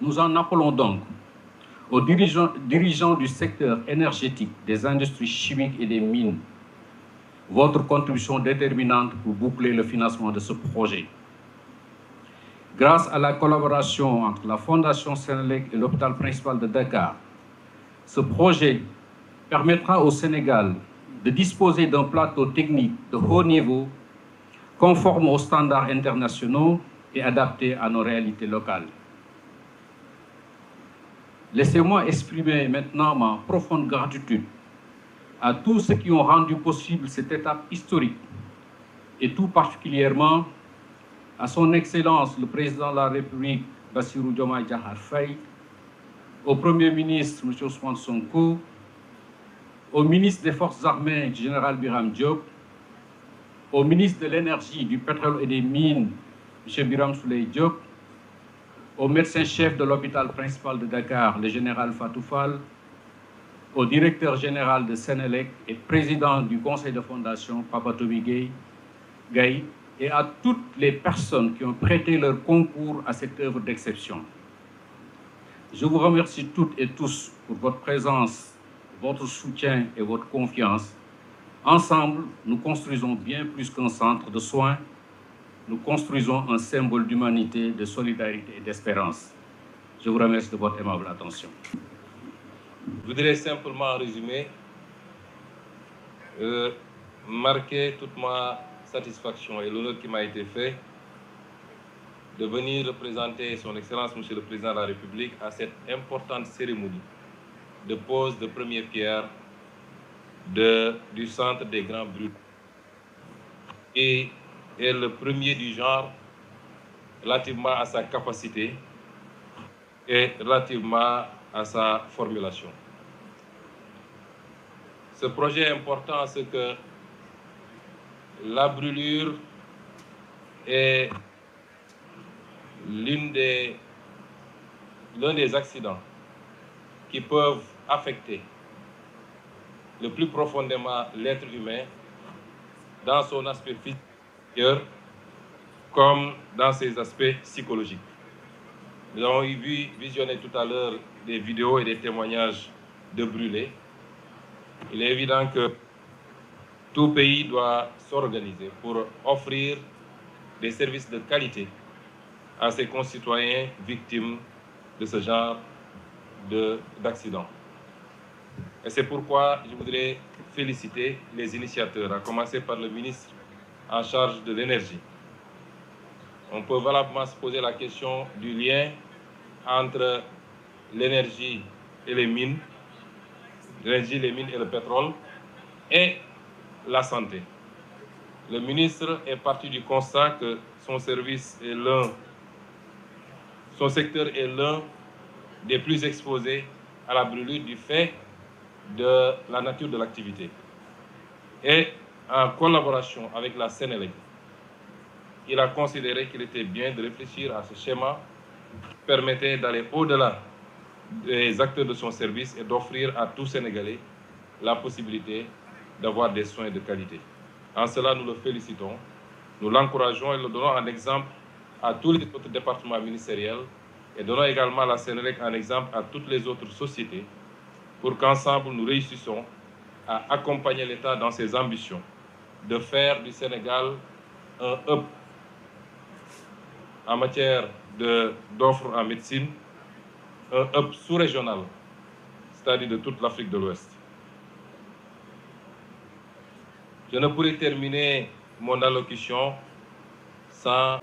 Nous en appelons donc aux dirigeants du secteur énergétique, des industries chimiques et des mines. Votre contribution déterminante pour boucler le financement de ce projet. Grâce à la collaboration entre la Fondation Senelec et l'hôpital principal de Dakar, ce projet permettra au Sénégal de disposer d'un plateau technique de haut niveau, conforme aux standards internationaux et adapté à nos réalités locales. Laissez-moi exprimer maintenant ma profonde gratitude à tous ceux qui ont rendu possible cette étape historique, et tout particulièrement à son Excellence le Président de la République, Bassirou Diomaye Diakhar Faye, au Premier ministre, M. Ousmane Sonko, au ministre des Forces armées, Général Birame Diop, au ministre de l'Énergie, du Pétrole et des Mines, M. Birame Souleye Diop, au médecin-chef de l'hôpital principal de Dakar, le général Fatou Fall, au directeur général de Senelec et président du conseil de fondation, Papa Toby Gaye, et à toutes les personnes qui ont prêté leur concours à cette œuvre d'exception. Je vous remercie toutes et tous pour votre présence, votre soutien et votre confiance. Ensemble, nous construisons bien plus qu'un centre de soins. Nous construisons un symbole d'humanité, de solidarité et d'espérance. Je vous remercie de votre aimable attention. Je voudrais simplement résumer, marquer toute ma satisfaction et l'honneur qui m'a été fait de venir représenter Son Excellence Monsieur le Président de la République à cette importante cérémonie de pose de première pierre du centre des Grands Brûlés. Et est le premier du genre relativement à sa capacité et relativement à sa formulation. Ce projet est important parce que la brûlure est l'un des accidents qui peuvent affecter le plus profondément l'être humain dans son aspect physique comme dans ses aspects psychologiques. Nous avons visionné tout à l'heure des vidéos et des témoignages de brûlés. Il est évident que tout pays doit s'organiser pour offrir des services de qualité à ses concitoyens victimes de ce genre d'accident. Et c'est pourquoi je voudrais féliciter les initiateurs, à commencer par le ministre en charge de l'énergie. On peut valablement se poser la question du lien entre l'énergie et les mines, l'énergie, les mines et le pétrole, et la santé. Le ministre est parti du constat que son secteur est l'un des plus exposés à la brûlure du fait de la nature de l'activité. Et en collaboration avec la Senelec, il a considéré qu'il était bien de réfléchir à ce schéma qui permettait d'aller au-delà des acteurs de son service et d'offrir à tout Sénégalais la possibilité d'avoir des soins de qualité. En cela, nous le félicitons, nous l'encourageons et le donnons en exemple à tous les autres départements ministériels et donnons également à la Senelec en exemple à toutes les autres sociétés pour qu'ensemble nous réussissions à accompagner l'État dans ses ambitions de faire du Sénégal un hub en matière d'offres en médecine, un hub sous-régional, c'est-à-dire de toute l'Afrique de l'Ouest. Je ne pourrais terminer mon allocution sans